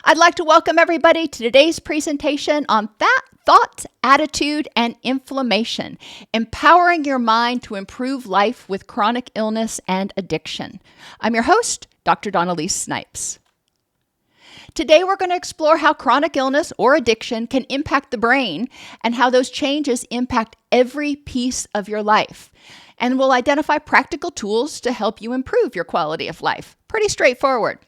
I'd like to welcome everybody to today's presentation on thoughts, attitude, and inflammation, empowering your mind to improve life with chronic illness and addiction. I'm your host, Dr. Dawn-Elise Snipes. Today, we're going to explore how chronic illness or addiction can impact the brain and how those changes impact every piece of your life. And we'll identify practical tools to help you improve your quality of life. Pretty straightforward.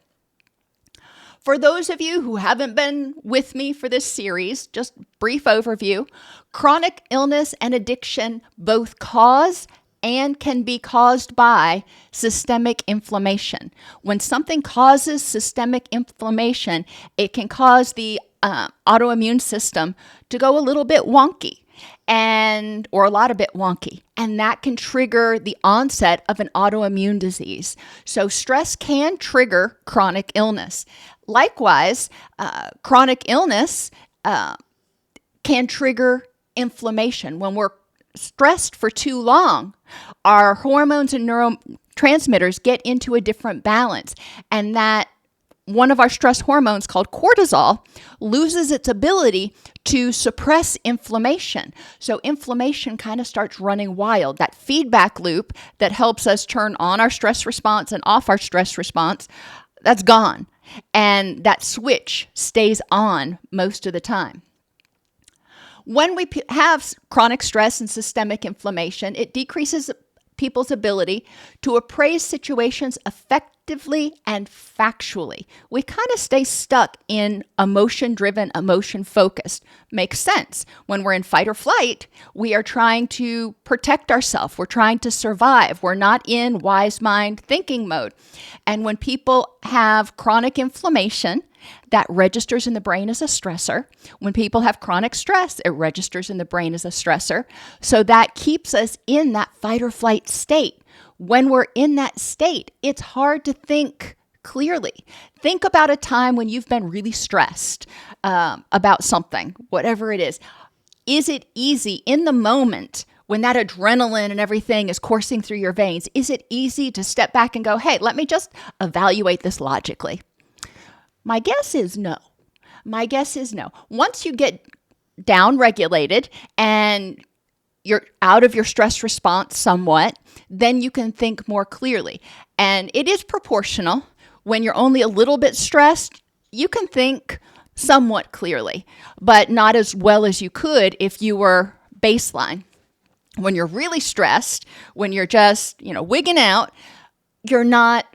For those of you who haven't been with me for this series, just brief overview, chronic illness and addiction both cause and can be caused by systemic inflammation. When something causes systemic inflammation, it can cause the autoimmune system to go a little bit wonky or a lot of bit wonky. And that can trigger the onset of an autoimmune disease. So stress can trigger chronic illness. Likewise, chronic illness can trigger inflammation. When we're stressed for too long, our hormones and neurotransmitters get into a different balance, and that one of our stress hormones called cortisol loses its ability to suppress inflammation. So inflammation kind of starts running wild. That feedback loop that helps us turn on our stress response and off our stress response, that's gone. And that switch stays on most of the time. When we have chronic stress and systemic inflammation, it decreases people's ability to appraise situations effectively and factually. We kind of stay stuck in emotion-driven, emotion-focused. Makes sense. When we're in fight or flight, we are trying to protect ourselves. We're trying to survive. We're not in wise mind thinking mode. And when people have chronic inflammation, that registers in the brain as a stressor. When people have chronic stress, it registers in the brain as a stressor. So that keeps us in that fight or flight state. When we're in that state, it's hard to think clearly. Think about a time when you've been really stressed about something, whatever it is. Is it easy in the moment when that adrenaline and everything is coursing through your veins? Is it easy to step back and go, hey, let me just evaluate this logically? My guess is no. Once you get down-regulated and you're out of your stress response somewhat, then you can think more clearly. And it is proportional. When you're only a little bit stressed, you can think somewhat clearly, but not as well as you could if you were baseline. When you're really stressed, when you're just, wigging out, you're not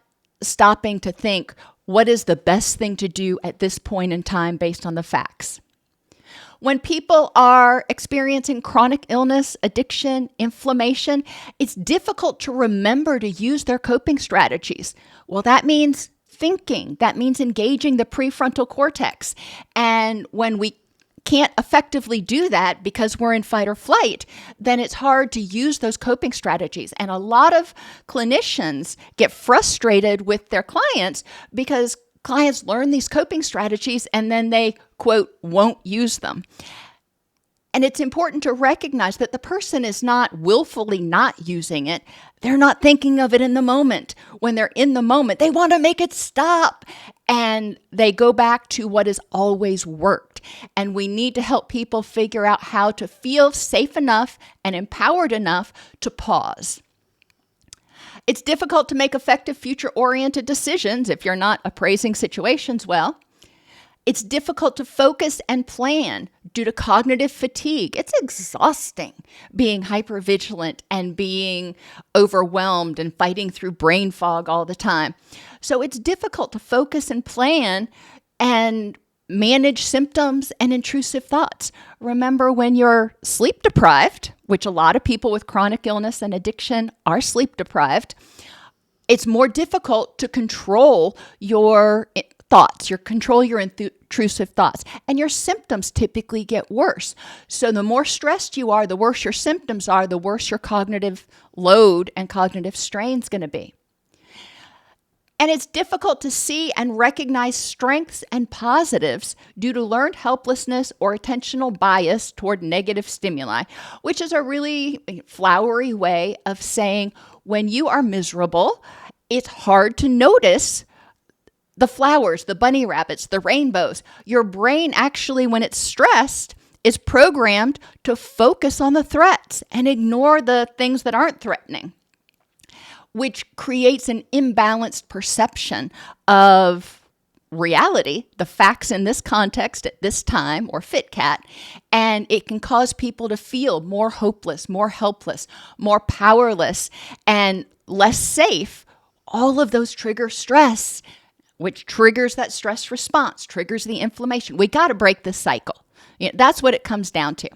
stopping to think, what is the best thing to do at this point in time based on the facts? When people are experiencing chronic illness, addiction, inflammation, it's difficult to remember to use their coping strategies. Well, that means thinking. That means engaging the prefrontal cortex. And when we can't effectively do that because we're in fight or flight, then it's hard to use those coping strategies. And a lot of clinicians get frustrated with their clients because clients learn these coping strategies and then they, quote, won't use them. And it's important to recognize that the person is not willfully not using it. They're not thinking of it in the moment. When they're in the moment, they want to make it stop. And they go back to what has always worked. And we need to help people figure out how to feel safe enough and empowered enough to pause. It's difficult to make effective future-oriented decisions if you're not appraising situations well. It's difficult to focus and plan due to cognitive fatigue. It's exhausting being hypervigilant and being overwhelmed and fighting through brain fog all the time. So it's difficult to focus and plan and manage symptoms and intrusive thoughts. Remember, when you're sleep deprived, which a lot of people with chronic illness and addiction are sleep deprived, it's more difficult to control your thoughts, control your intrusive thoughts, and your symptoms typically get worse. So the more stressed you are, the worse your symptoms are, the worse your cognitive load and cognitive strain is going to be. And it's difficult to see and recognize strengths and positives due to learned helplessness or attentional bias toward negative stimuli, which is a really flowery way of saying when you are miserable, it's hard to notice the flowers, the bunny rabbits, the rainbows. Your brain actually, when it's stressed, is programmed to focus on the threats and ignore the things that aren't threatening, which creates an imbalanced perception of reality, the facts in this context at this time, or FitCat, and it can cause people to feel more hopeless, more helpless, more powerless, and less safe. All of those trigger stress, which triggers that stress response, triggers the inflammation. We got to break this cycle. That's what it comes down to.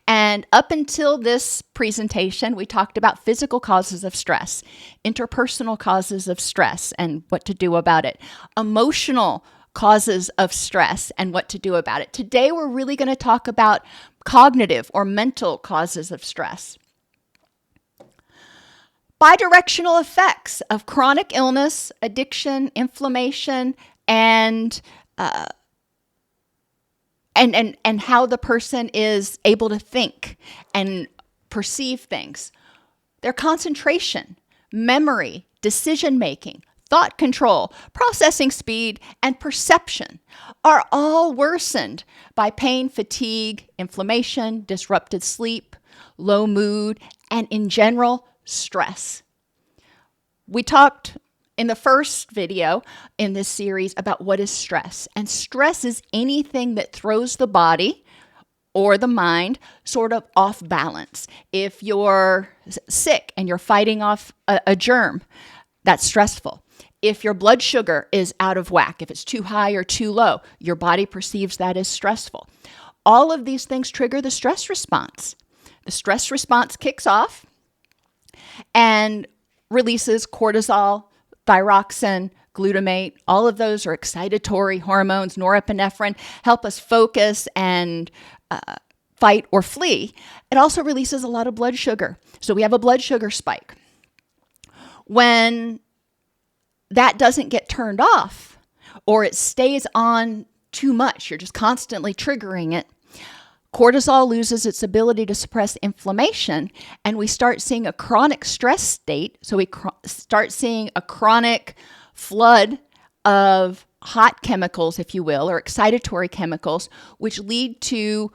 And up until this presentation, we talked about physical causes of stress, interpersonal causes of stress and what to do about it, emotional causes of stress and what to do about it. Today, we're really going to talk about cognitive or mental causes of stress. Bidirectional effects of chronic illness, addiction, inflammation, and how the person is able to think and perceive things. Their concentration, memory, decision-making, thought control, processing speed, and perception are all worsened by pain, fatigue, inflammation, disrupted sleep, low mood, and in general, stress. We talked in the first video in this series about what is stress. And stress is anything that throws the body or the mind sort of off balance. If you're sick and you're fighting off a germ, that's stressful. If your blood sugar is out of whack, if it's too high or too low, your body perceives that as stressful. All of these things trigger the stress response. The stress response kicks off and releases cortisol, thyroxine, glutamate. All of those are excitatory hormones. Norepinephrine help us focus and fight or flee. It also releases a lot of blood sugar. So we have a blood sugar spike. When that doesn't get turned off or it stays on too much, you're just constantly triggering it, cortisol loses its ability to suppress inflammation, and we start seeing a chronic stress state. So we start seeing a chronic flood of hot chemicals, if you will, or excitatory chemicals, which lead to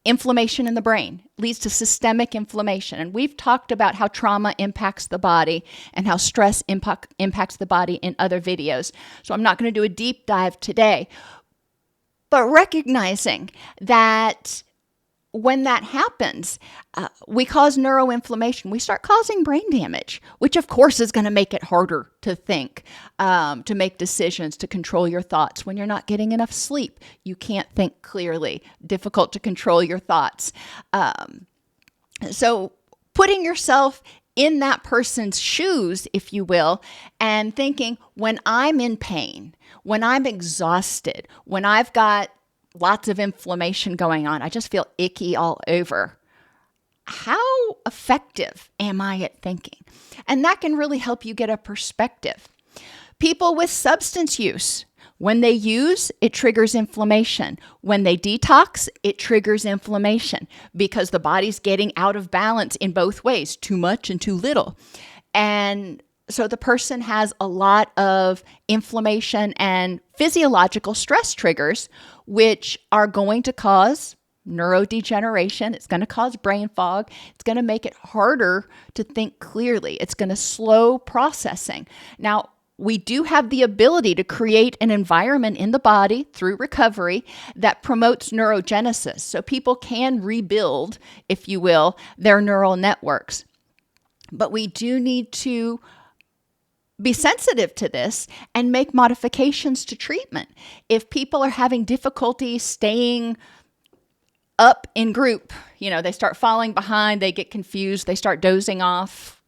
inflammation in the brain, leads to systemic inflammation. And we've talked about how trauma impacts the body and how stress impacts the body in other videos. So I'm not going to do a deep dive today. But recognizing that when that happens, we cause neuroinflammation. We start causing brain damage, which of course is going to make it harder to think, to make decisions, to control your thoughts. When you're not getting enough sleep, you can't think clearly, difficult to control your thoughts. So putting yourself in that person's shoes, if you will, and thinking, when I'm in pain, when I'm exhausted, when I've got lots of inflammation going on, I just feel icky all over. How effective am I at thinking? And that can really help you get a perspective. People with substance use, when they use, it triggers inflammation. When they detox, it triggers inflammation because the body's getting out of balance in both ways, too much and too little. And so the person has a lot of inflammation and physiological stress triggers, which are going to cause neurodegeneration. It's going to cause brain fog. It's going to make it harder to think clearly. It's going to slow processing. Now, we do have the ability to create an environment in the body through recovery that promotes neurogenesis. So people can rebuild, if you will, their neural networks. But we do need to be sensitive to this and make modifications to treatment. If people are having difficulty staying up in group, they start falling behind, they get confused, they start dozing off.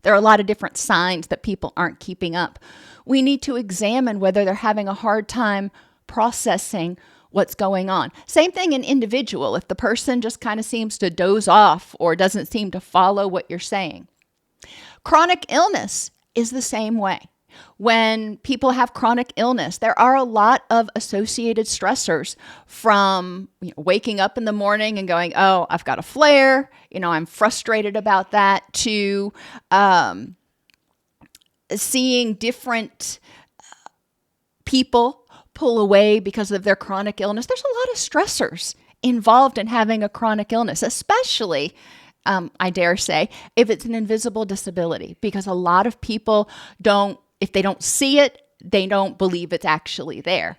There are a lot of different signs that people aren't keeping up. We need to examine whether they're having a hard time processing what's going on. Same thing in individual. If the person just kind of seems to doze off or doesn't seem to follow what you're saying. Chronic illness is the same way. When people have chronic illness, there are a lot of associated stressors from waking up in the morning and going, oh, I've got a flare, I'm frustrated about that, to seeing different people pull away because of their chronic illness. There's a lot of stressors involved in having a chronic illness, especially, I dare say, if it's an invisible disability, because a lot of people if they don't see it, they don't believe it's actually there.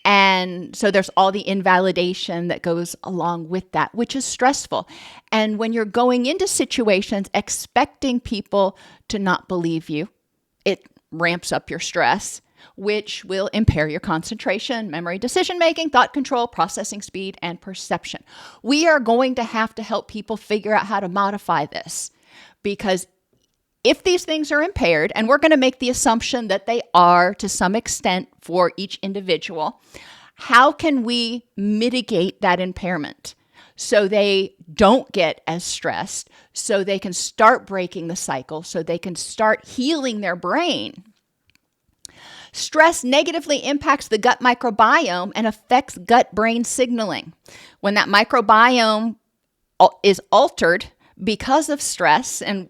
And so there's all the invalidation that goes along with that, which is stressful. And when you're going into situations expecting people to not believe you, it ramps up your stress, which will impair your concentration, memory, decision-making, thought control, processing speed, and perception. We are going to have to help people figure out how to modify this, because if these things are impaired, and we're going to make the assumption that they are to some extent for each individual, how can we mitigate that impairment so they don't get as stressed, so they can start breaking the cycle, so they can start healing their brain? Stress negatively impacts the gut microbiome and affects gut-brain signaling. When that microbiome is altered because of stress and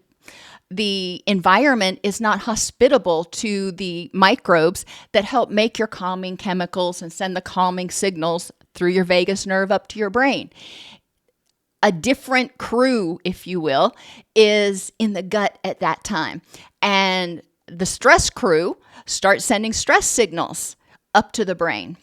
the environment is not hospitable to the microbes that help make your calming chemicals and send the calming signals through your vagus nerve up to your brain. A different crew, if you will, is in the gut at that time. And the stress crew starts sending stress signals up to the brain.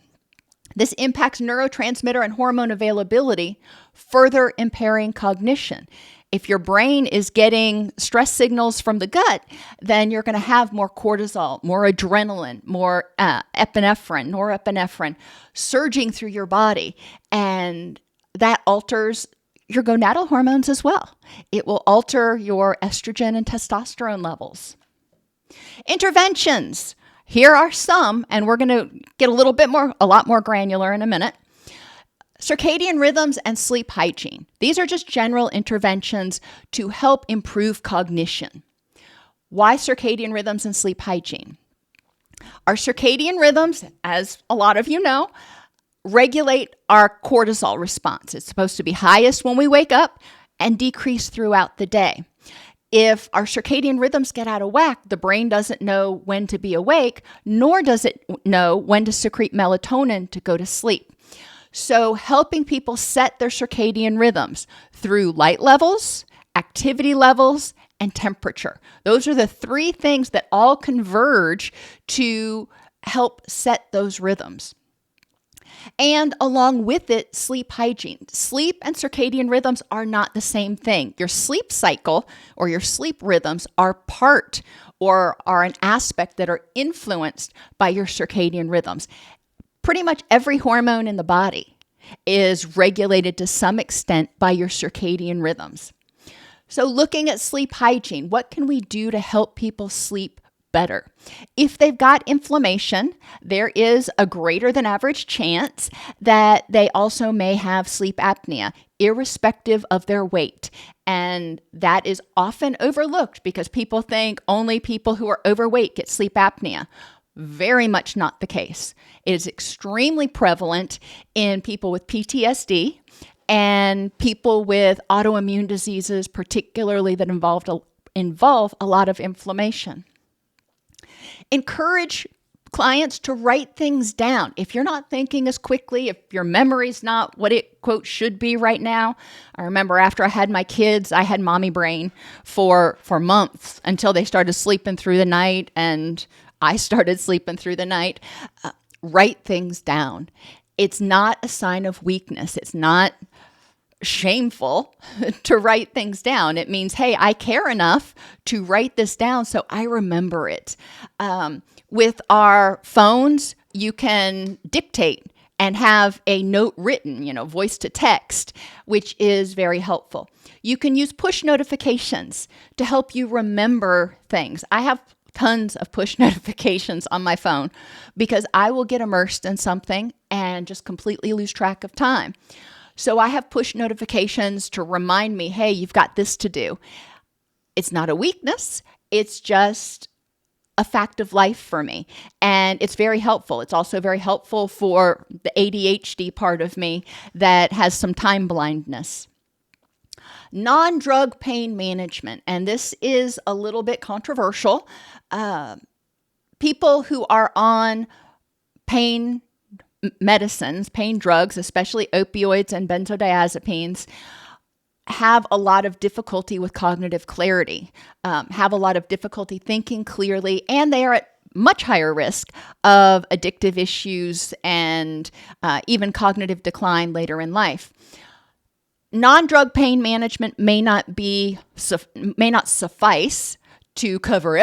This impacts neurotransmitter and hormone availability, further impairing cognition. If your brain is getting stress signals from the gut, then you're going to have more cortisol, more adrenaline, more norepinephrine surging through your body. And that alters your gonadal hormones as well. It will alter your estrogen and testosterone levels. Interventions. Here are some, and we're going to get a lot more granular in a minute. Circadian rhythms and sleep hygiene. These are just general interventions to help improve cognition. Why circadian rhythms and sleep hygiene? Our circadian rhythms, as a lot of you know, regulate our cortisol response. It's supposed to be highest when we wake up and decrease throughout the day. If our circadian rhythms get out of whack, the brain doesn't know when to be awake, nor does it know when to secrete melatonin to go to sleep. So helping people set their circadian rhythms through light levels, activity levels, and temperature. Those are the three things that all converge to help set those rhythms. And along with it, sleep hygiene. Sleep and circadian rhythms are not the same thing. Your sleep cycle or your sleep rhythms are part or are an aspect that are influenced by your circadian rhythms. Pretty much every hormone in the body is regulated to some extent by your circadian rhythms. So looking at sleep hygiene, what can we do to help people sleep better? If they've got inflammation, there is a greater than average chance that they also may have sleep apnea, irrespective of their weight. And that is often overlooked because people think only people who are overweight get sleep apnea. Very much not the case. It is extremely prevalent in people with PTSD and people with autoimmune diseases, particularly that involve a lot of inflammation. Encourage clients to write things down. If you're not thinking as quickly, if your memory's not what it, quote, should be right now. I remember after I had my kids, I had mommy brain for months until they started sleeping through the night and I started sleeping through the night. Write things down. It's not a sign of weakness. It's not shameful to write things down. It means, hey, I care enough to write this down so I remember it. With our phones, you can dictate and have a note written, voice to text, which is very helpful. You can use push notifications to help you remember things. I have tons of push notifications on my phone because I will get immersed in something and just completely lose track of time. So I have push notifications to remind me, hey, you've got this to do. It's not a weakness. It's just a fact of life for me. And it's very helpful. It's also very helpful for the ADHD part of me that has some time blindness. Non-drug pain management, and this is a little bit controversial. People who are on pain medicines, pain drugs, especially opioids and benzodiazepines, have a lot of difficulty with cognitive clarity, have a lot of difficulty thinking clearly, and they are at much higher risk of addictive issues and even cognitive decline later in life. Non-drug pain management may not suffice to cover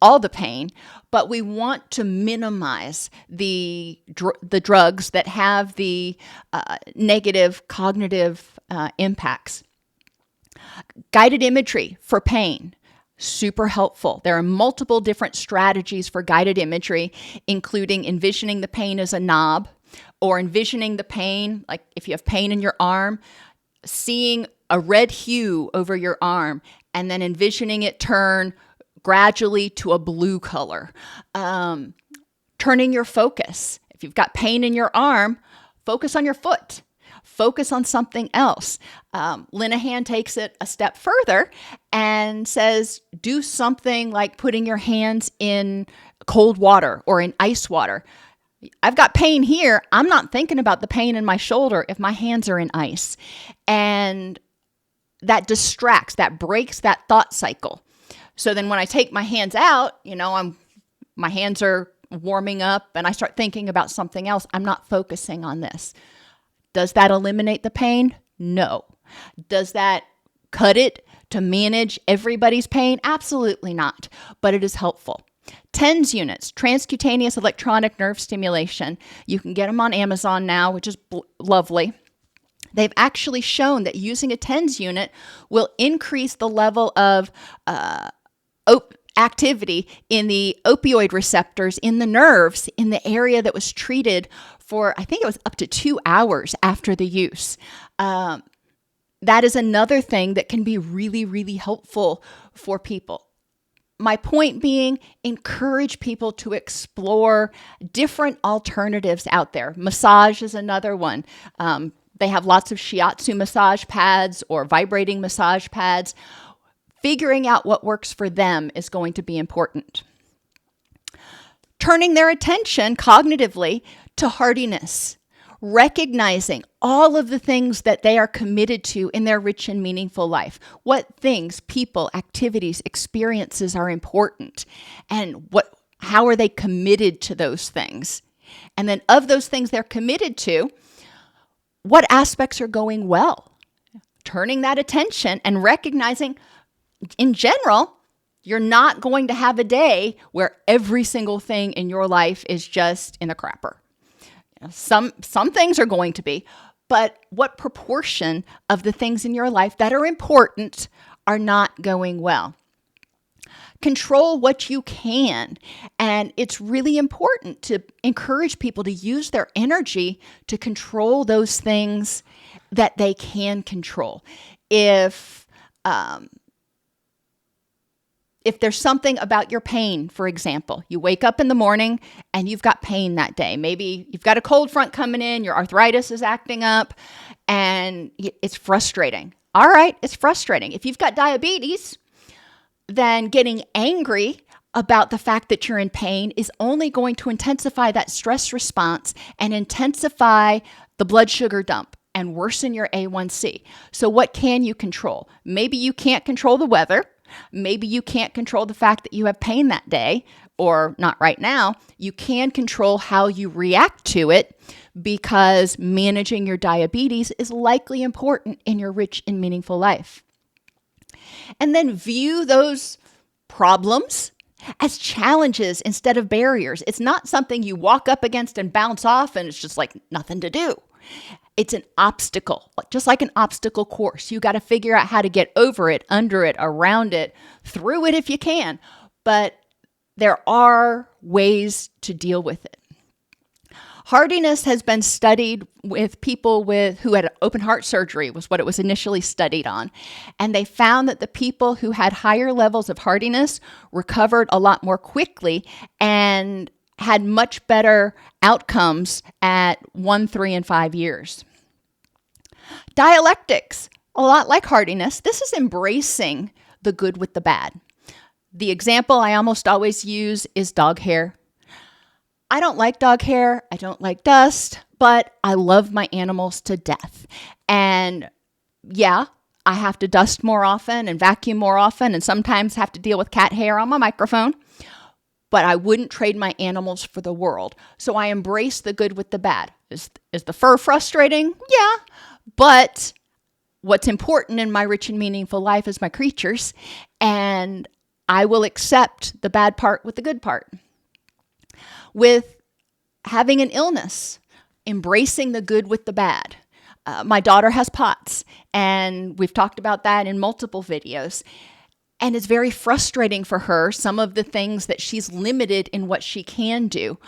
all the pain, but we want to minimize the drugs that have the negative cognitive impacts. Guided imagery for pain, super helpful. There are multiple different strategies for guided imagery, including envisioning the pain as a knob, or envisioning the pain, like if you have pain in your arm, seeing a red hue over your arm, and then envisioning it turn gradually to a blue color. Turning your focus. If you've got pain in your arm, focus on your foot. Focus on something else. Linehan takes it a step further and says, do something like putting your hands in cold water or in ice water. I've got pain here. I'm not thinking about the pain in my shoulder if my hands are in ice. And that distracts, that breaks that thought cycle. So then when I take my hands out, my hands are warming up and I start thinking about something else. I'm not focusing on this. Does that eliminate the pain? No. Does that cut it to manage everybody's pain? Absolutely not, but it is helpful. TENS units, transcutaneous electronic nerve stimulation. You can get them on Amazon now, which is lovely. They've actually shown that using a TENS unit will increase the level of activity in the opioid receptors in the nerves in the area that was treated for, I think it was up to 2 hours after the use. That is another thing that can be really, really helpful for people. My point being, encourage people to explore different alternatives out there. Massage is another one. They have lots of shiatsu massage pads or vibrating massage pads. Figuring out what works for them is going to be important. Turning their attention cognitively to hardiness, recognizing all of the things that they are committed to in their rich and meaningful life. What things, people, activities, experiences are important, and how are they committed to those things? And then of those things they're committed to, what aspects are going well? Turning that attention and recognizing, in general, you're not going to have a day where every single thing in your life is just in the crapper. Some things are going to be, but what proportion of the things in your life that are important are not going well? Control what you can. And it's really important to encourage people to use their energy to control those things that they can control. If there's something about your pain, for example, you wake up in the morning and you've got pain that day. Maybe you've got a cold front coming in, your arthritis is acting up, and it's frustrating. All right, it's frustrating. If you've got diabetes, then getting angry about the fact that you're in pain is only going to intensify that stress response and intensify the blood sugar dump and worsen your A1C. So what can you control? Maybe you can't control the weather. Maybe you can't control the fact that you have pain that day, or not right now. You can control how you react to it, because managing your diabetes is likely important in your rich and meaningful life. And then view those problems as challenges instead of barriers. It's not something you walk up against and bounce off and it's just like nothing to do. It's an obstacle, just like an obstacle course. You got to figure out how to get over it, under it, around it, through it if you can. But there are ways to deal with it. Hardiness has been studied with people who had open heart surgery, was what it was initially studied on. And they found that the people who had higher levels of hardiness recovered a lot more quickly and had much better outcomes at 1, 3, and 5 years. Dialectics, a lot like hardiness, this is embracing the good with the bad. The example I almost always use is dog hair. I don't like dog hair. I don't like dust, but I love my animals to death. And yeah, I have to dust more often and vacuum more often and sometimes have to deal with cat hair on my microphone. But I wouldn't trade my animals for the world. So I embrace the good with the bad. Is the fur frustrating? Yeah. But what's important in my rich and meaningful life is my creatures. And I will accept the bad part with the good part. With having an illness, embracing the good with the bad. My daughter has POTS, and we've talked about that in multiple videos. And it's very frustrating for her, some of the things that she's limited in what she can do.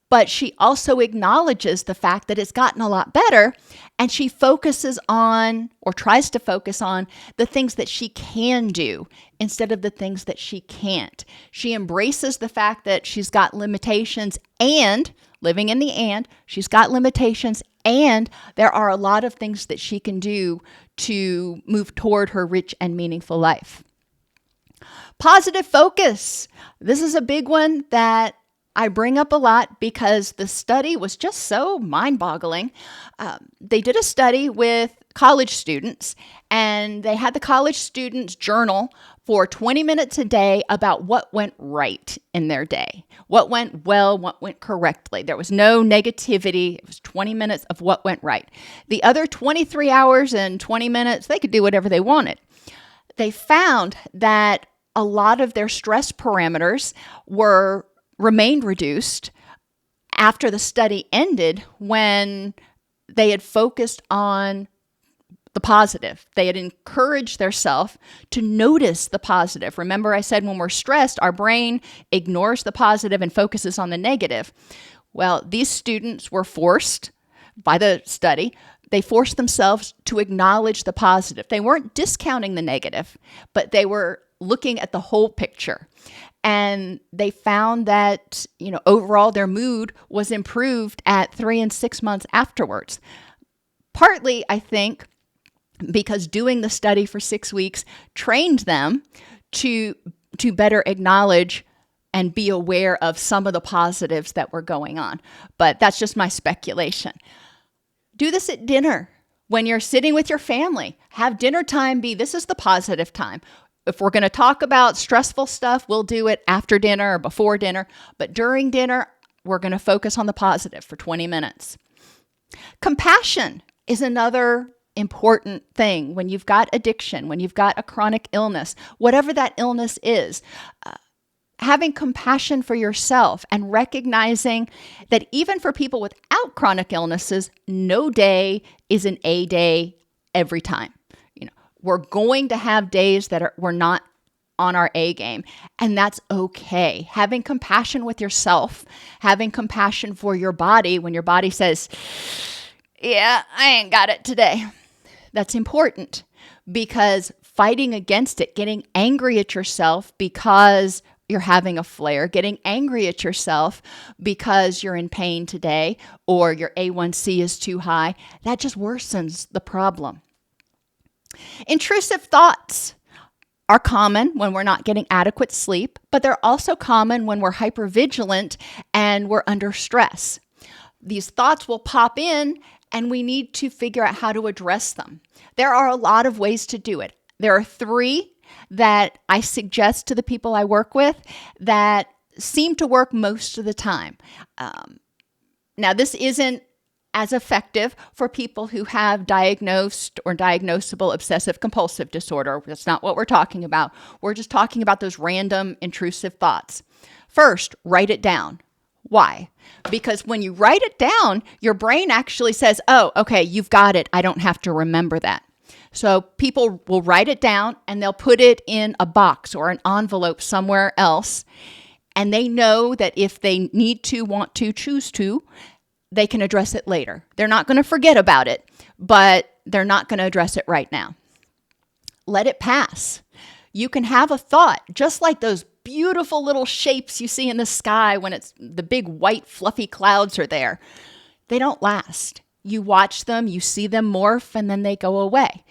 But she also acknowledges the fact that it's gotten a lot better, and she focuses on, or tries to focus on, the things that she can do instead of the things that she can't. She embraces the fact that she's got limitations, and living in the and, she's got limitations, and there are a lot of things that she can do to move toward her rich and meaningful life. Positive focus. This is a big one that I bring up a lot because the study was just so mind-boggling. They did a study with college students, and they had the college students journal for 20 minutes a day about what went right in their day, what went well, what went correctly. There was no negativity. It was 20 minutes of what went right. The other 23 hours and 20 minutes, they could do whatever they wanted. They found that a lot of their stress parameters remained reduced after the study ended when they had focused on the positive. They had encouraged themselves to notice the positive. Remember, I said when we're stressed, our brain ignores the positive and focuses on the negative. Well, these students were forced by the study. They forced themselves to acknowledge the positive. They weren't discounting the negative, but they were looking at the whole picture. And they found that, overall their mood was improved at 3 and 6 months afterwards. Partly, I think, because doing the study for 6 weeks trained them to better acknowledge and be aware of some of the positives that were going on. But that's just my speculation. Do this at dinner. When you're sitting with your family, have dinner time be, this is the positive time. If we're going to talk about stressful stuff, we'll do it after dinner or before dinner. But during dinner, we're going to focus on the positive for 20 minutes. Compassion is another important thing when you've got addiction, when you've got a chronic illness, whatever that illness is. Having compassion for yourself and recognizing that even for people without chronic illnesses, no day is an A day every time. We're going to have days that we're not on our A game, and that's okay. Having compassion with yourself, having compassion for your body when your body says, yeah, I ain't got it today. That's important because fighting against it, getting angry at yourself because you're having a flare, getting angry at yourself because you're in pain today or your A1C is too high, that just worsens the problem. Intrusive thoughts are common when we're not getting adequate sleep, but they're also common when we're hypervigilant and we're under stress. These thoughts will pop in and we need to figure out how to address them. There are a lot of ways to do it. There are 3 that I suggest to the people I work with that seem to work most of the time. Now, this isn't as effective for people who have diagnosed or diagnosable obsessive compulsive disorder. That's not what we're talking about. We're just talking about those random intrusive thoughts. First, write it down. Why? Because when you write it down, your brain actually says, oh, okay, you've got it. I don't have to remember that. So people will write it down and they'll put it in a box or an envelope somewhere else. And they know that if they need to, want to, choose to, they can address it later. They're not going to forget about it, but they're not going to address it right now. Let it pass. You can have a thought, just like those beautiful little shapes you see in the sky when it's the big white fluffy clouds are there. They don't last. You watch them, you see them morph, and then they go away.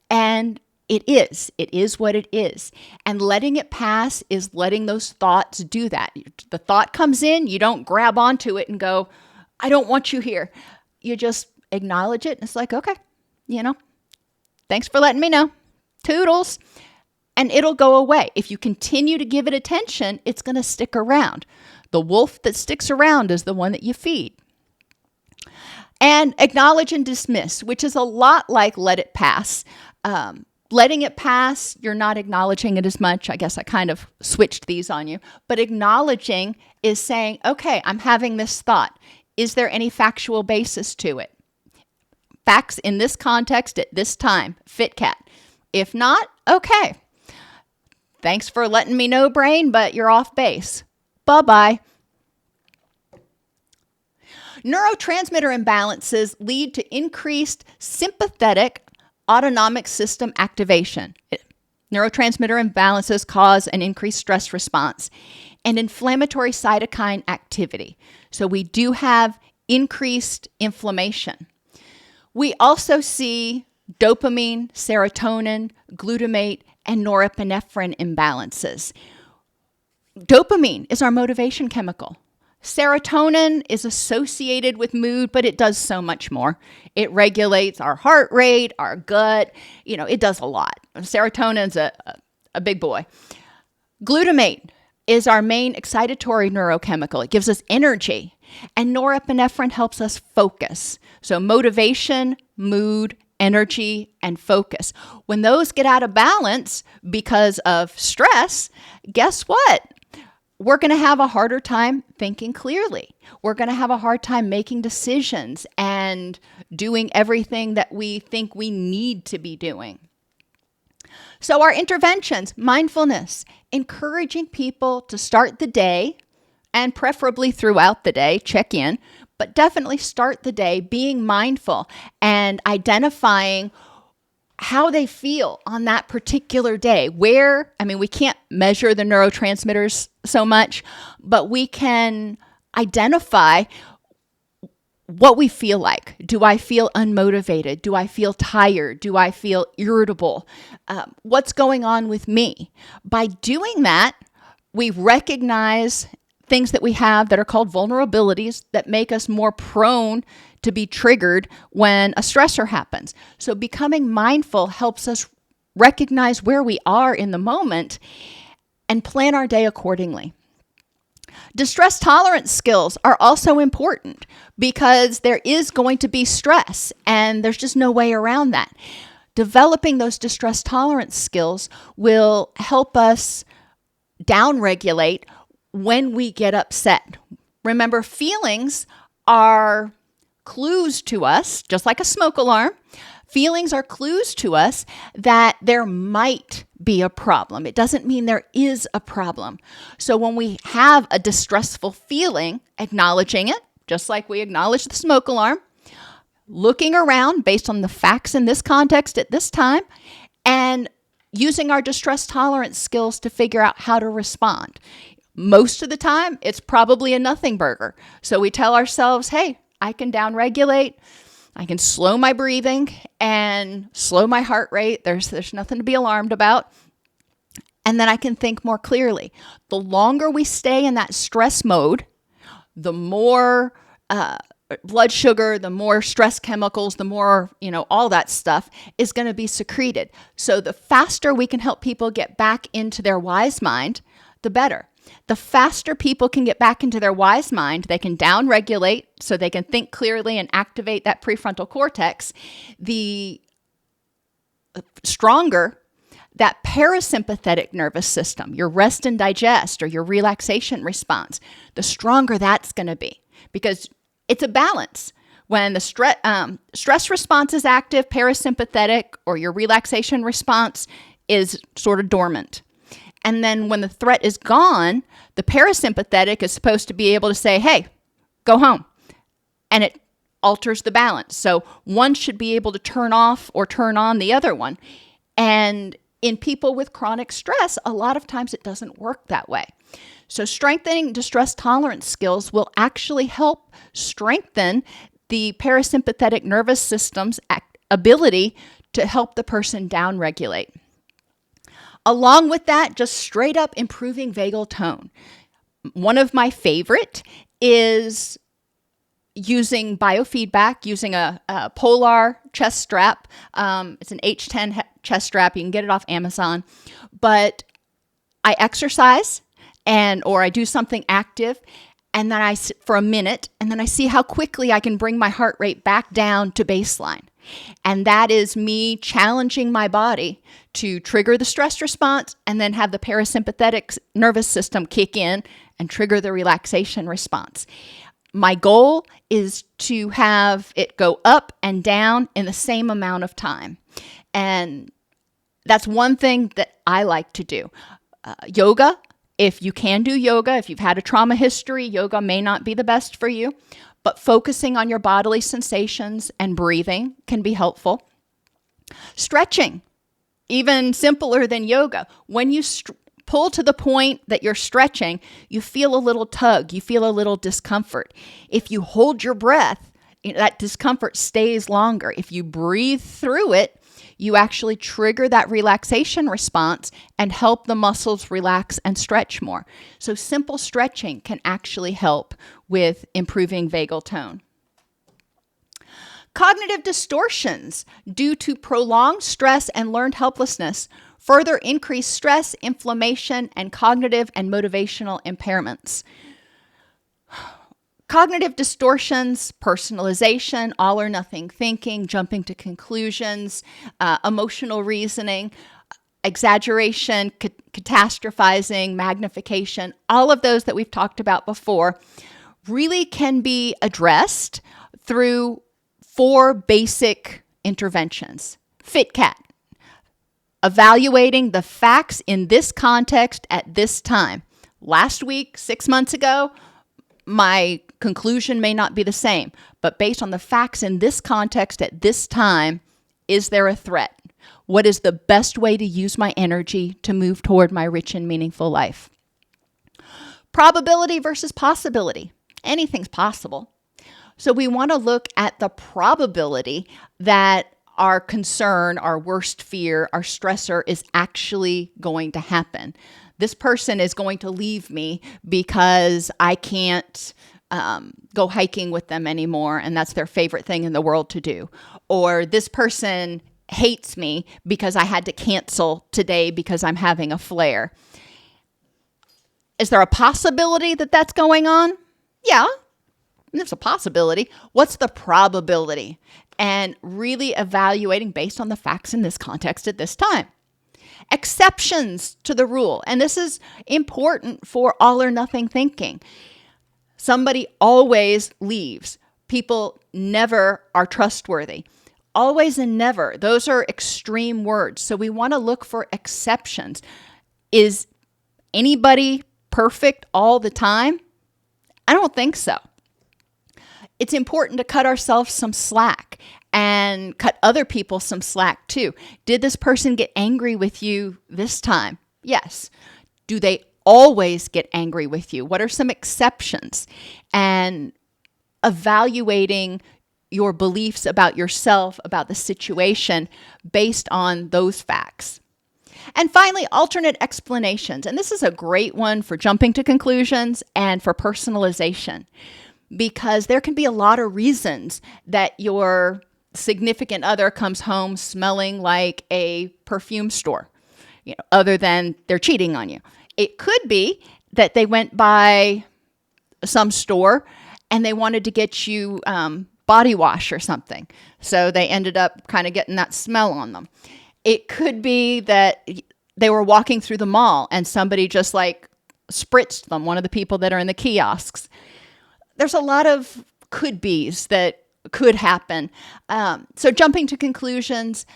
And It is. It is what it is. And letting it pass is letting those thoughts do that. The thought comes in, you don't grab onto it and go, I don't want you here. You just acknowledge it. And it's like, okay, thanks for letting me know. Toodles. And it'll go away. If you continue to give it attention, it's going to stick around. The wolf that sticks around is the one that you feed. And acknowledge and dismiss, which is a lot like let it pass. Letting it pass, you're not acknowledging it as much. I guess I kind of switched these on you. But acknowledging is saying, okay, I'm having this thought. Is there any factual basis to it? Facts in this context at this time, fit cat. If not, okay. Thanks for letting me know, brain, but you're off base. Bye-bye. Neurotransmitter imbalances lead to increased sympathetic autonomic system activation. Neurotransmitter imbalances cause an increased stress response and inflammatory cytokine activity. So we do have increased inflammation. We also see dopamine, serotonin, glutamate, and norepinephrine imbalances. Dopamine is our motivation chemical. Serotonin is associated with mood, but it does so much more. It regulates our heart rate, our gut. It does a lot. Serotonin's a big boy. Glutamate is our main excitatory neurochemical. It gives us energy. And norepinephrine helps us focus. So motivation, mood, energy, and focus. When those get out of balance because of stress, guess what? We're going to have a harder time thinking clearly. We're going to have a hard time making decisions and doing everything that we think we need to be doing. So our interventions, mindfulness, encouraging people to start the day and preferably throughout the day, check in, but definitely start the day being mindful and identifying how they feel on that particular day. We can't measure the neurotransmitters so much, but we can identify what we feel like. Do I feel unmotivated? Do I feel tired? Do I feel irritable? What's going on with me? By doing that, we recognize things that we have that are called vulnerabilities that make us more prone to be triggered when a stressor happens. So becoming mindful helps us recognize where we are in the moment and plan our day accordingly. Distress tolerance skills are also important because there is going to be stress and there's just no way around that. Developing those distress tolerance skills will help us downregulate when we get upset. Remember, feelings are clues to us, just like a smoke alarm. Feelings are clues to us that there might be a problem. It doesn't mean there is a problem. So when we have a distressful feeling, acknowledging it, just like we acknowledge the smoke alarm, looking around based on the facts in this context at this time, and using our distress tolerance skills to figure out how to respond. Most of the time, it's probably a nothing burger. So we tell ourselves, hey, I can downregulate. I can slow my breathing and slow my heart rate. There's nothing to be alarmed about. And then I can think more clearly. The longer we stay in that stress mode, the more blood sugar, the more stress chemicals, the more, all that stuff is going to be secreted. So the faster we can help people get back into their wise mind, the better. The faster people can get back into their wise mind, they can downregulate so they can think clearly and activate that prefrontal cortex, the stronger that parasympathetic nervous system, your rest and digest or your relaxation response, the stronger that's going to be because it's a balance. When the stress response is active, parasympathetic or your relaxation response is sort of dormant. And then when the threat is gone, the parasympathetic is supposed to be able to say, hey, go home. And it alters the balance. So one should be able to turn off or turn on the other one. And in people with chronic stress, a lot of times it doesn't work that way. So strengthening distress tolerance skills will actually help strengthen the parasympathetic nervous system's ability to help the person downregulate. Along with that, just straight up improving vagal tone. One of my favorite is using biofeedback, using a Polar chest strap. It's an H10 chest strap. You can get it off Amazon. But I exercise or I do something active, and then I sit for a minute, and then I see how quickly I can bring my heart rate back down to baseline. And that is me challenging my body to trigger the stress response and then have the parasympathetic nervous system kick in and trigger the relaxation response. My goal is to have it go up and down in the same amount of time. And that's one thing that I like to do. Yoga, if you can do yoga, if you've had a trauma history, yoga may not be the best for you, but focusing on your bodily sensations and breathing can be helpful. Stretching, even simpler than yoga. When you pull to the point that you're stretching, you feel a little tug, you feel a little discomfort. If you hold your breath, that discomfort stays longer. If you breathe through it, you actually trigger that relaxation response and help the muscles relax and stretch more. So simple stretching can actually help with improving vagal tone. Cognitive distortions due to prolonged stress and learned helplessness further increase stress, inflammation, and cognitive and motivational impairments. Cognitive distortions, personalization, all or nothing thinking, jumping to conclusions, emotional reasoning, exaggeration, catastrophizing, magnification, all of those that we've talked about before really can be addressed through 4 basic interventions. FitCat, evaluating the facts in this context at this time. Last week, 6 months ago, my conclusion may not be the same, but based on the facts in this context at this time, is there a threat? What is the best way to use my energy to move toward my rich and meaningful life? Probability versus possibility. Anything's possible. So we want to look at the probability that our concern, our worst fear, our stressor is actually going to happen. This person is going to leave me because I can't go hiking with them anymore, and that's their favorite thing in the world to do. Or this person hates me because I had to cancel today because I'm having a flare. Is there a possibility that that's going on? Yeah, there's a possibility. What's the probability? And really evaluating based on the facts in this context at this time. Exceptions to the rule. And this is important for all or nothing thinking. Somebody always leaves. People never are trustworthy. Always and never. Those are extreme words. So we want to look for exceptions. Is anybody perfect all the time? I don't think so. It's important to cut ourselves some slack and cut other people some slack too. Did this person get angry with you this time? Yes. Do they always get angry with you? What are some exceptions? And evaluating your beliefs about yourself, about the situation, based on those facts. And finally, alternate explanations. And this is a great one for jumping to conclusions and for personalization, because there can be a lot of reasons that your significant other comes home smelling like a perfume store, other than they're cheating on you. It could be that they went by some store and they wanted to get you body wash or something. So they ended up kind of getting that smell on them. It could be that they were walking through the mall and somebody just spritzed them, one of the people that are in the kiosks. There's a lot of could be's that could happen. So jumping to conclusions,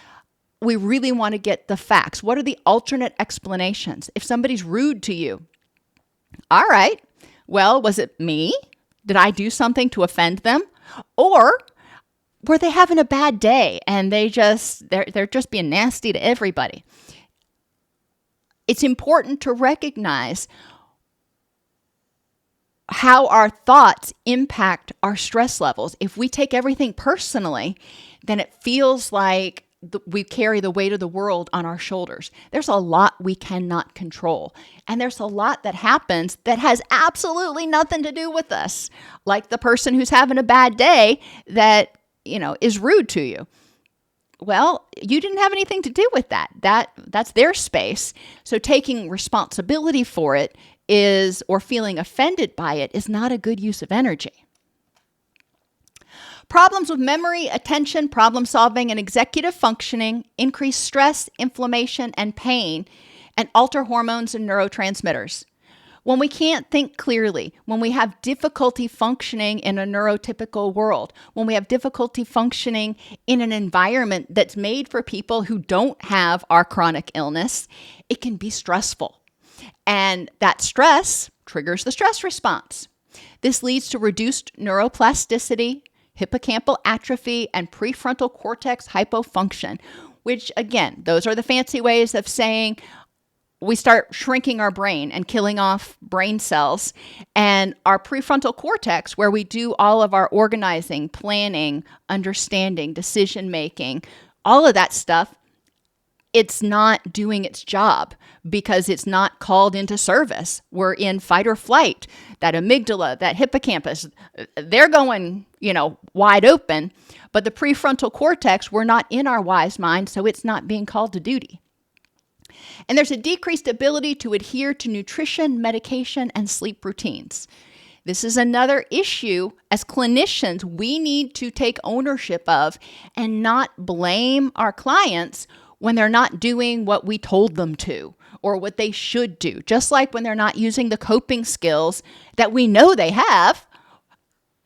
we really want to get the facts. What are the alternate explanations? If somebody's rude to you, all right, well, was it me? Did I do something to offend them? Or were they having a bad day and they're just being nasty to everybody? It's important to recognize how our thoughts impact our stress levels. If we take everything personally, then it feels like we carry the weight of the world on our shoulders. There's a lot we cannot control. And there's a lot that happens that has absolutely nothing to do with us. Like the person who's having a bad day that, is rude to you. Well, you didn't have anything to do with that. That's their space. So taking responsibility for it or feeling offended by it is not a good use of energy. Problems with memory, attention, problem solving, and executive functioning increase stress, inflammation, and pain, and alter hormones and neurotransmitters. When we can't think clearly, when we have difficulty functioning in a neurotypical world, when we have difficulty functioning in an environment that's made for people who don't have our chronic illness, it can be stressful. And that stress triggers the stress response. This leads to reduced neuroplasticity, hippocampal atrophy, and prefrontal cortex hypofunction, which again, those are the fancy ways of saying we start shrinking our brain and killing off brain cells. And our prefrontal cortex, where we do all of our organizing, planning, understanding, decision-making, all of that stuff, it's not doing its job because it's not called into service. We're in fight or flight. That amygdala, that hippocampus, they're going, wide open. But the prefrontal cortex, we're not in our wise mind, so it's not being called to duty. And there's a decreased ability to adhere to nutrition, medication, and sleep routines. This is another issue as clinicians we need to take ownership of and not blame our clients when they're not doing what we told them to or what they should do. Just like when they're not using the coping skills that we know they have,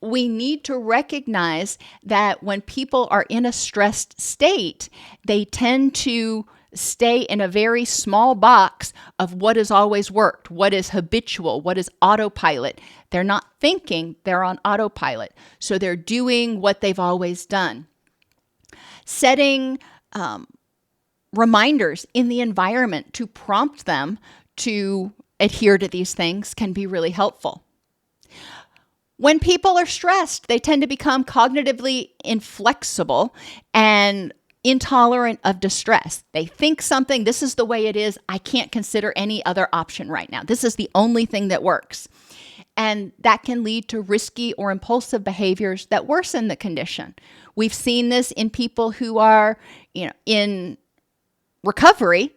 we need to recognize that when people are in a stressed state, they tend to stay in a very small box of what has always worked, what is habitual, what is autopilot. They're not thinking, they're on autopilot. So they're doing what they've always done. Setting reminders in the environment to prompt them to adhere to these things can be really helpful. When people are stressed, they tend to become cognitively inflexible and intolerant of distress. They think something, this is the way it is, I can't consider any other option right now. This is the only thing that works. And that can lead to risky or impulsive behaviors that worsen the condition. We've seen this in people who are, in recovery,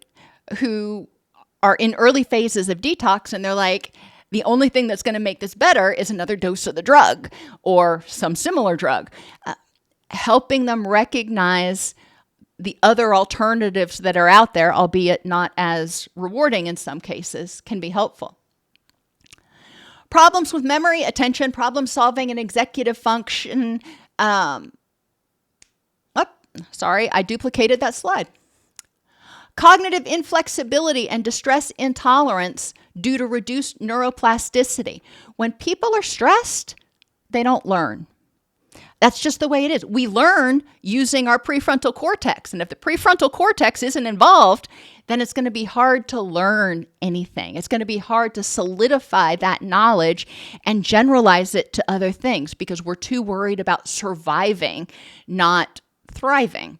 who are in early phases of detox, and they're like, the only thing that's going to make this better is another dose of the drug or some similar drug. Helping them recognize the other alternatives that are out there, albeit not as rewarding in some cases, can be helpful. Problems with memory, attention, problem solving, and executive function. I duplicated that slide. Cognitive inflexibility and distress intolerance due to reduced neuroplasticity. When people are stressed, they don't learn. That's just the way it is. We learn using our prefrontal cortex. And if the prefrontal cortex isn't involved, then it's going to be hard to learn anything. It's going to be hard to solidify that knowledge and generalize it to other things because we're too worried about surviving, not thriving.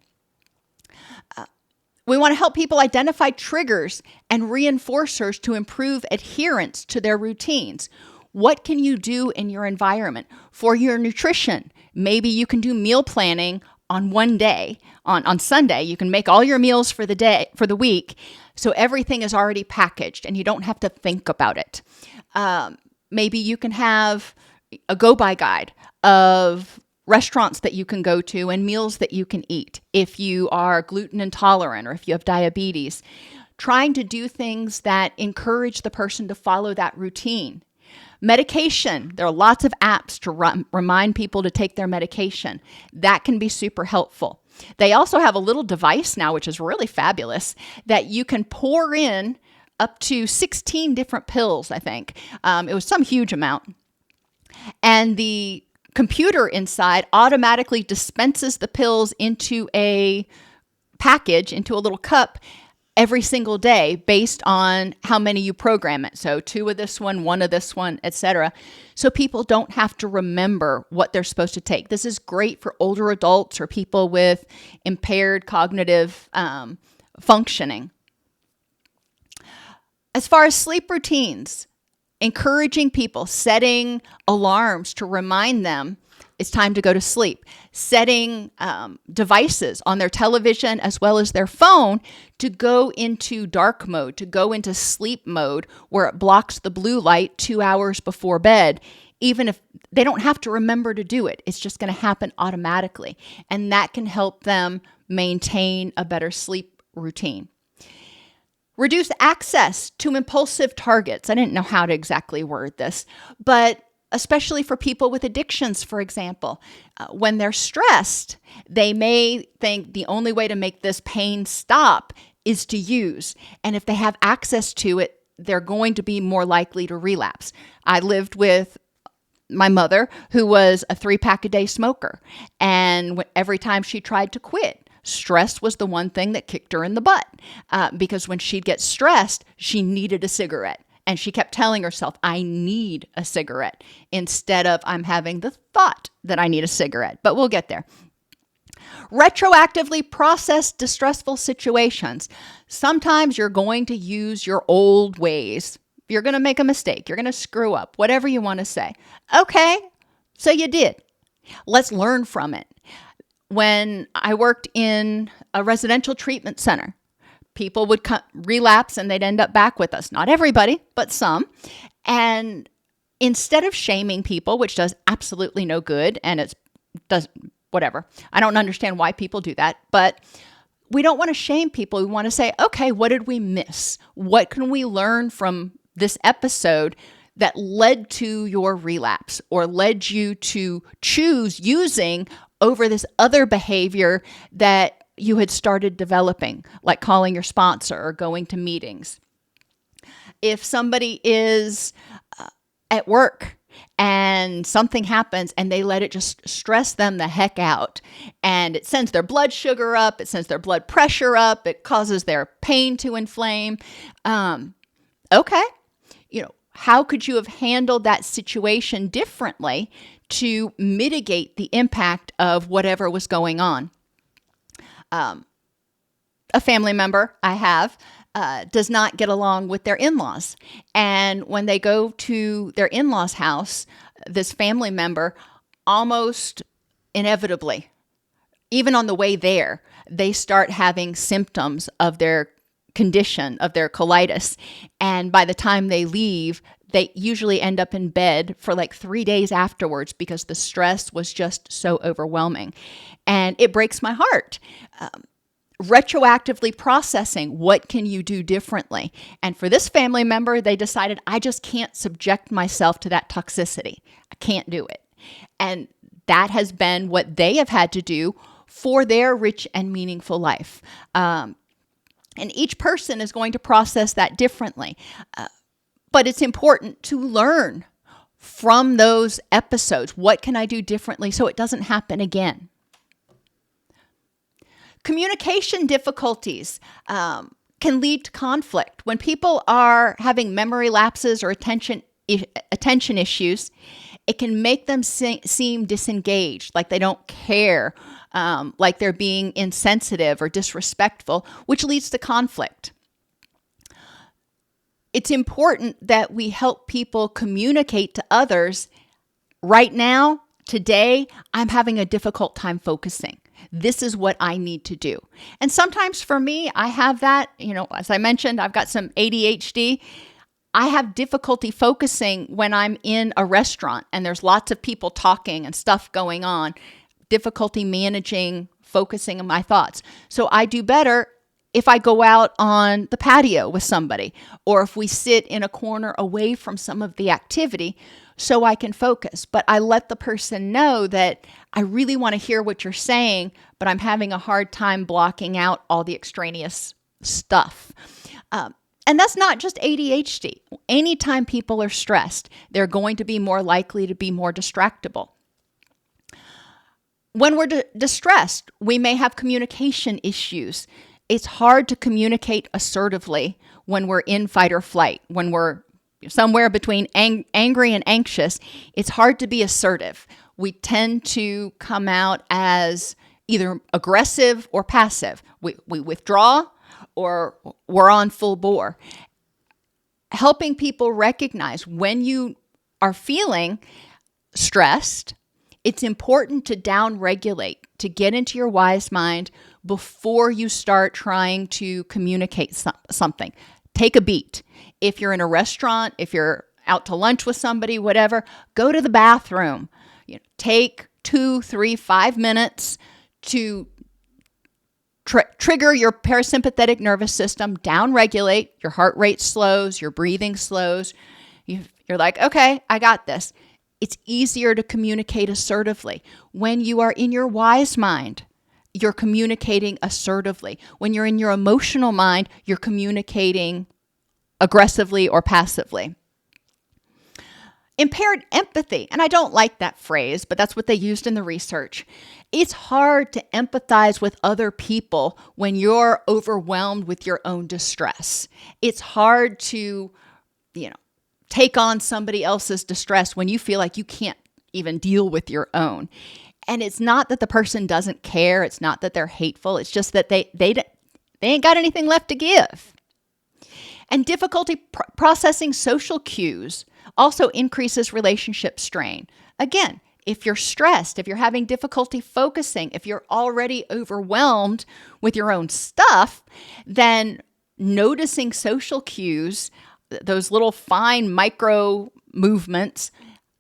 We want to help people identify triggers and reinforcers to improve adherence to their routines. What can you do in your environment for your nutrition? Maybe you can do meal planning on one day. On Sunday, you can make all your meals for the week, so everything is already packaged and you don't have to think about it. Maybe you can have a go-by guide of restaurants that you can go to and meals that you can eat if you are gluten intolerant or if you have diabetes. Trying to do things that encourage the person to follow that routine. Medication. There are lots of apps to remind people to take their medication. That can be super helpful. They also have a little device now, which is really fabulous, that you can pour in up to 16 different pills, I think. It was some huge amount. And the computer inside automatically dispenses the pills into a package, into a little cup, every single day based on how many you program it. So 2 of this one of this one, etc. So people don't have to remember what they're supposed to take. This is great for older adults or people with impaired cognitive functioning. As far as sleep routines, encouraging people, setting alarms to remind them it's time to go to sleep, setting devices on their television as well as their phone to go into dark mode, to go into sleep mode where it blocks the blue light 2 hours before bed, even if they don't have to remember to do it. It's just going to happen automatically. And that can help them maintain a better sleep routine. Reduce access to impulsive targets. I didn't know how to exactly word this, but especially for people with addictions, for example, when they're stressed, they may think the only way to make this pain stop is to use. And if they have access to it, they're going to be more likely to relapse. I lived with my mother, who was a 3-pack-a-day smoker. And every time she tried to quit, stress was the one thing that kicked her in the butt, because when she'd get stressed, she needed a cigarette. And she kept telling herself, I need a cigarette, instead of I'm having the thought that I need a cigarette. But we'll get there. Retroactively process distressful situations. Sometimes you're going to use your old ways. You're going to make a mistake. You're going to screw up, whatever you want to say. Okay, so you did. Let's learn from it. When I worked in a residential treatment center, people would relapse and they'd end up back with us. Not everybody, but some. And instead of shaming people, which does absolutely no good, and it does whatever. I don't understand why people do that, but we don't want to shame people. We want to say, okay, what did we miss? What can we learn from this episode that led to your relapse or led you to choose using over this other behavior that you had started developing, like calling your sponsor or going to meetings? If somebody is at work and something happens and they let it just stress them the heck out, and it sends their blood sugar up, it sends their blood pressure up, it causes their pain to inflame. Okay, how could you have handled that situation differently to mitigate the impact of whatever was going on? A family member I have does not get along with their in-laws. And when they go to their in-laws' house, this family member almost inevitably, even on the way there, they start having symptoms of their condition, of their colitis. And by the time they leave, they usually end up in bed for like 3 days afterwards because the stress was just so overwhelming. And it breaks my heart. Retroactively processing, what can you do differently? And for this family member, they decided, I just can't subject myself to that toxicity. I can't do it. And that has been what they have had to do for their rich and meaningful life. And each person is going to process that differently. But it's important to learn from those episodes. What can I do differently so it doesn't happen again? Communication difficulties can lead to conflict. When people are having memory lapses or attention issues, it can make them seem disengaged, like they don't care, like they're being insensitive or disrespectful, which leads to conflict. It's important that we help people communicate to others. Right now, today, I'm having a difficult time focusing. This is what I need to do. And sometimes for me, I have that, as I mentioned, I've got some ADHD. I have difficulty focusing when I'm in a restaurant and there's lots of people talking and stuff going on, difficulty managing, focusing on my thoughts. So I do better if I go out on the patio with somebody, or if we sit in a corner away from some of the activity so I can focus. But I let the person know that I really want to hear what you're saying, but I'm having a hard time blocking out all the extraneous stuff. And that's not just ADHD. Anytime people are stressed, they're going to be more likely to be more distractible. When we're distressed, we may have communication issues. It's hard to communicate assertively when we're in fight or flight, when we're somewhere between angry and anxious. It's hard to be assertive. We tend to come out as either aggressive or passive. We withdraw or we're on full bore. Helping people recognize when you are feeling stressed, it's important to down-regulate, to get into your wise mind before you start trying to communicate something. Take a beat. If you're in a restaurant, if you're out to lunch with somebody, whatever, go to the bathroom. Take 2, 3, 5 minutes to trigger your parasympathetic nervous system, down-regulate, your heart rate slows, your breathing slows. You're like, okay, I got this. It's easier to communicate assertively. When you are in your wise mind, you're communicating assertively. When you're in your emotional mind, you're communicating aggressively or passively. Impaired empathy, and I don't like that phrase, but that's what they used in the research. It's hard to empathize with other people when you're overwhelmed with your own distress. It's hard to, take on somebody else's distress when you feel like you can't even deal with your own. And it's not that the person doesn't care. It's not that they're hateful. It's just that they ain't got anything left to give. And difficulty processing social cues also increases relationship strain. Again, if you're stressed, if you're having difficulty focusing, if you're already overwhelmed with your own stuff, then noticing social cues, those little fine micro movements,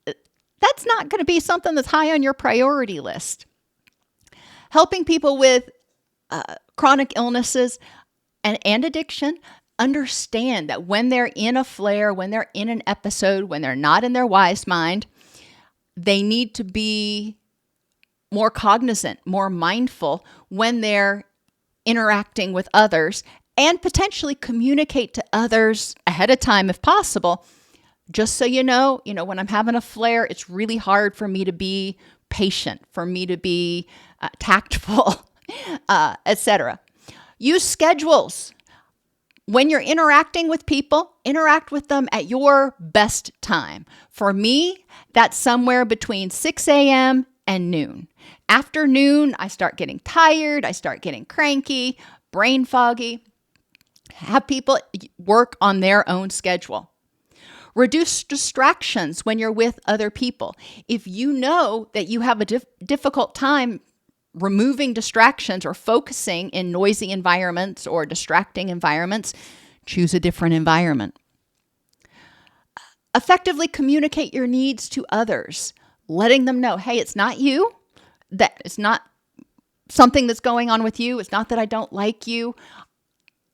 that's not going to be something that's high on your priority list. Helping people with chronic illnesses and addiction understand that when they're in a flare, when they're in an episode, when they're not in their wise mind, they need to be more cognizant, more mindful when they're interacting with others, and potentially communicate to others ahead of time if possible. Just so you know, when I'm having a flare, it's really hard for me to be patient, for me to be tactful, etc. Use schedules. When you're interacting with people, interact with them at your best time. For me, that's somewhere between 6 a.m. and noon. After noon, I start getting tired, I start getting cranky, brain foggy. Have people work on their own schedule. Reduce distractions when you're with other people. If you know that you have a difficult time removing distractions or focusing in noisy environments or distracting environments, choose a different environment. Effectively communicate your needs to others, letting them know, hey, it's not you, that it's not something that's going on with you. It's not that I don't like you.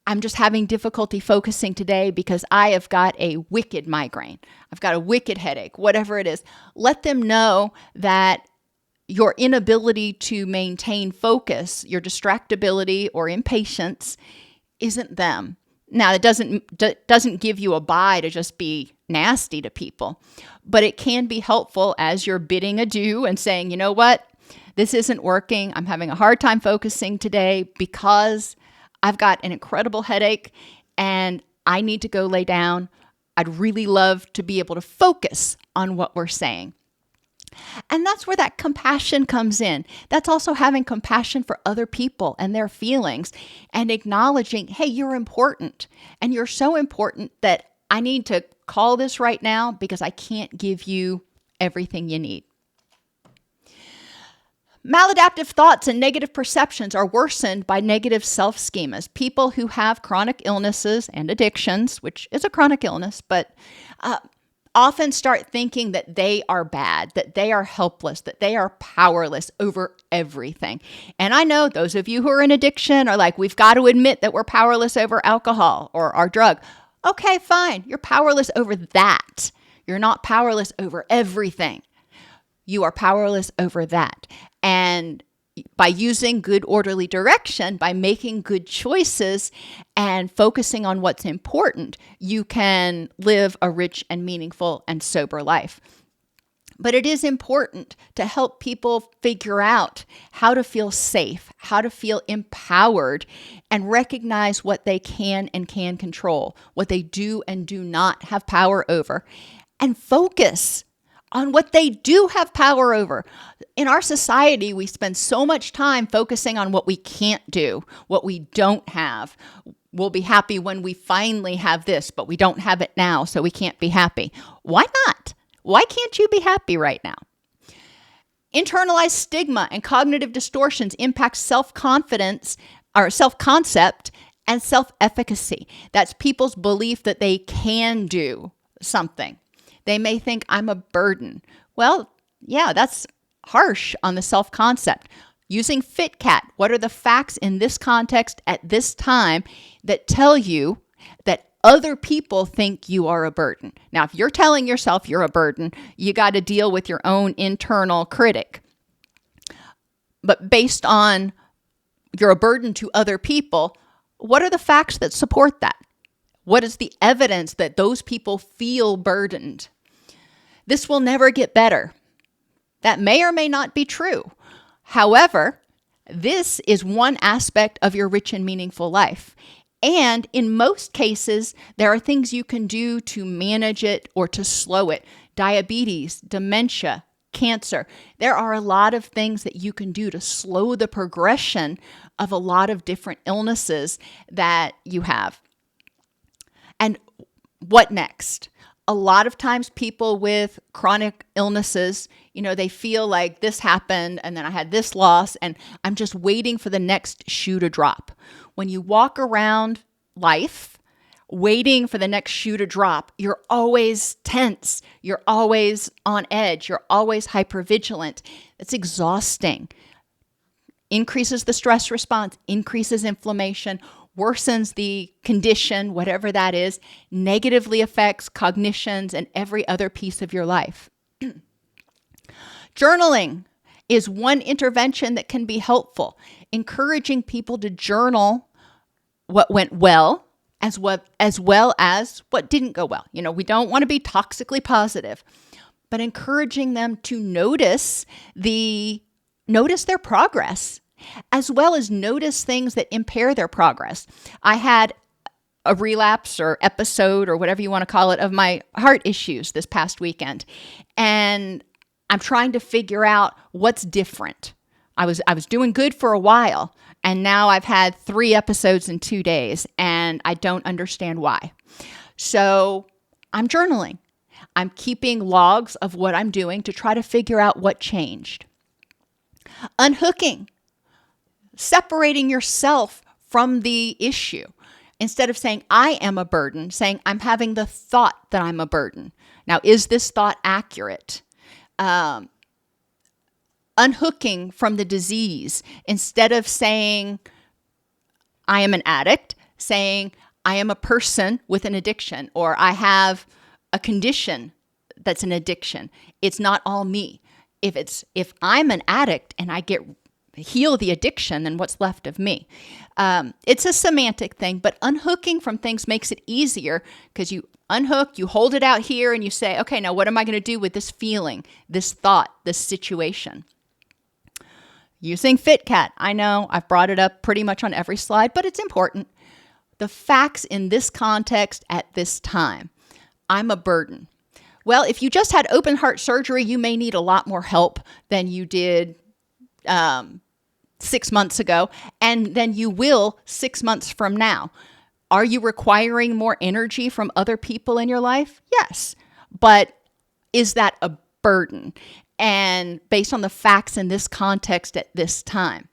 I'm just having difficulty focusing today because I have got a wicked migraine. I've got a wicked headache, whatever it is. Let them know that your inability to maintain focus, your distractibility or impatience isn't them. Now, it doesn't give you a bye to just be nasty to people, but it can be helpful as you're bidding adieu and saying, you know what, this isn't working. I'm having a hard time focusing today because I've got an incredible headache and I need to go lay down. I'd really love to be able to focus on what we're saying. And that's where that compassion comes in. That's also having compassion for other people and their feelings and acknowledging, hey, you're important. And you're so important that I need to call this right now because I can't give you everything you need. Maladaptive thoughts and negative perceptions are worsened by negative self-schemas. People who have chronic illnesses and addictions, which is a chronic illness, but often start thinking that they are bad, that they are helpless, that they are powerless over everything. And I know those of you who are in addiction are like, we've got to admit that we're powerless over alcohol or our drug. Okay, fine. You're powerless over that. You're not powerless over everything. You are powerless over that. And by using good orderly direction, by making good choices and focusing on what's important, you can live a rich and meaningful and sober life. But it is important to help people figure out how to feel safe, how to feel empowered, and recognize what they can and can control, what they do and do not have power over, and focus on what they do have power over. In our society, we spend so much time focusing on what we can't do, what we don't have. We'll be happy when we finally have this, but we don't have it now, so we can't be happy. Why not? Why can't you be happy right now? Internalized stigma and cognitive distortions impact self-confidence or self-concept and self-efficacy. That's people's belief that they can do something. They may think, I'm a burden. Well, yeah, that's harsh on the self-concept. Using FitCat, what are the facts in this context at this time that tell you that other people think you are a burden? Now, if you're telling yourself you're a burden, you got to deal with your own internal critic. But based on you're a burden to other people, what are the facts that support that? What is the evidence that those people feel burdened? This will never get better. That may or may not be true. However, this is one aspect of your rich and meaningful life. And in most cases, there are things you can do to manage it or to slow it. Diabetes, dementia, cancer. There are a lot of things that you can do to slow the progression of a lot of different illnesses that you have. And what next? A lot of times people with chronic illnesses, they feel like this happened and then I had this loss and I'm just waiting for the next shoe to drop. When you walk around life waiting for the next shoe to drop, you're always tense. You're always on edge. You're always hypervigilant. It's exhausting. Increases the stress response, increases inflammation, worsens the condition, whatever that is, negatively affects cognitions and every other piece of your life. Journaling is one intervention that can be helpful. Encouraging people to journal what went well as well as what didn't go well. We don't want to be toxically positive, but encouraging them to notice their progress, as well as notice things that impair their progress. I had a relapse or episode or whatever you want to call it of my heart issues this past weekend. And I'm trying to figure out what's different. I was doing good for a while, and now I've had 3 episodes in 2 days, and I don't understand why. So I'm journaling. I'm keeping logs of what I'm doing to try to figure out what changed. Unhooking. Separating yourself from the issue. Instead of saying, I am a burden, saying, I'm having the thought that I'm a burden. Now, is this thought accurate? Unhooking from the disease. Instead of saying, I am an addict, saying, I am a person with an addiction, or I have a condition that's an addiction. It's not all me. If I'm an addict and I heal the addiction, then what's left of me? It's a semantic thing, but unhooking from things makes it easier because you unhook, you hold it out here and you say, okay, now what am I going to do with this feeling, this thought, this situation? Using FitCat. I know I've brought it up pretty much on every slide, but it's important. The facts in this context at this time. I'm a burden. Well, if you just had open heart surgery, you may need a lot more help than you did 6 months ago, and then you will 6 months from now. Are you requiring more energy from other people in your life? Yes. But is that a burden? And based on the facts in this context at this time.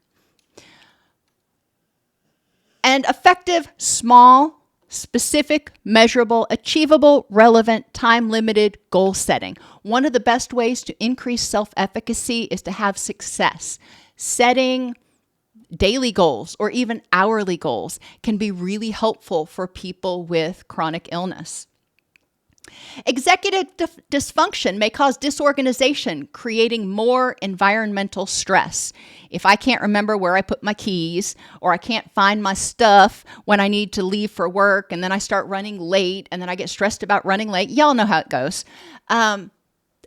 And effective, small, specific, measurable, achievable, relevant, time-limited goal setting. One of the best ways to increase self-efficacy is to have success. Setting daily goals or even hourly goals can be really helpful for people with chronic illness. Executive dysfunction may cause disorganization, creating more environmental stress. If I can't remember where I put my keys, or I can't find my stuff when I need to leave for work, and then I start running late, and then I get stressed about running late, y'all know how it goes.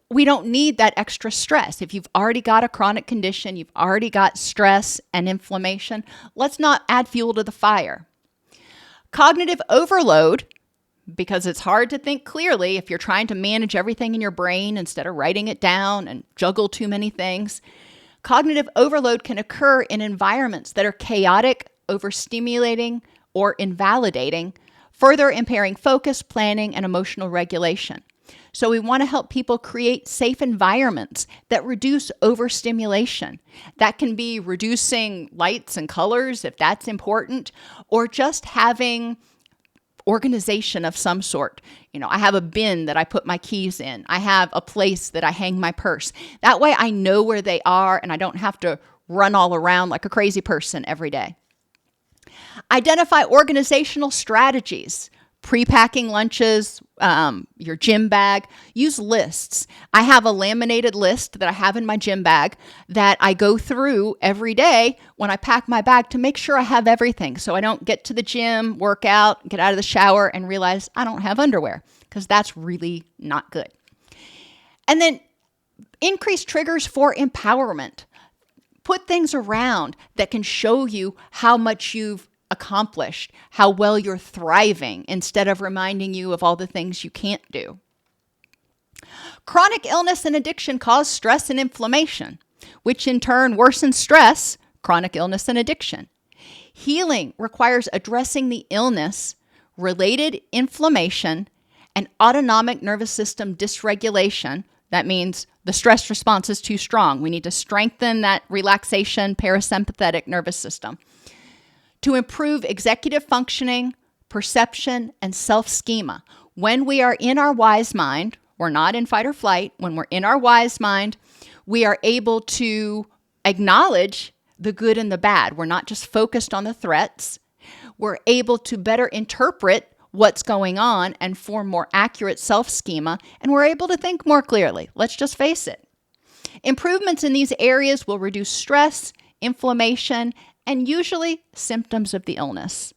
we don't need that extra stress. If you've already got a chronic condition, you've already got stress and inflammation, let's not add fuel to the fire. Cognitive overload, because it's hard to think clearly if you're trying to manage everything in your brain instead of writing it down and juggle too many things. Cognitive overload can occur in environments that are chaotic, overstimulating, or invalidating, further impairing focus, planning, and emotional regulation. So we want to help people create safe environments that reduce overstimulation. That can be reducing lights and colors if that's important, or just having organization of some sort. I have a bin that I put my keys in. I have a place that I hang my purse. That way I know where they are and I don't have to run all around like a crazy person every day. Identify organizational strategies. Pre-packing lunches, your gym bag, use lists. I have a laminated list that I have in my gym bag that I go through every day when I pack my bag to make sure I have everything. So I don't get to the gym, work out, get out of the shower and realize I don't have underwear, because that's really not good. And then increase triggers for empowerment. Put things around that can show you how much you've accomplished, how well you're thriving, instead of reminding you of all the things you can't do. Chronic illness and addiction cause stress and inflammation, which in turn worsens stress, chronic illness and addiction. Healing requires addressing the illness, related inflammation, and autonomic nervous system dysregulation. That means the stress response is too strong. We need to strengthen that relaxation parasympathetic nervous system to improve executive functioning, perception, and self-schema. When we are in our wise mind, we're not in fight or flight. When we're in our wise mind, we are able to acknowledge the good and the bad. We're not just focused on the threats. We're able to better interpret what's going on and form more accurate self-schema, and we're able to think more clearly. Let's just face it. Improvements in these areas will reduce stress, inflammation, and usually symptoms of the illness.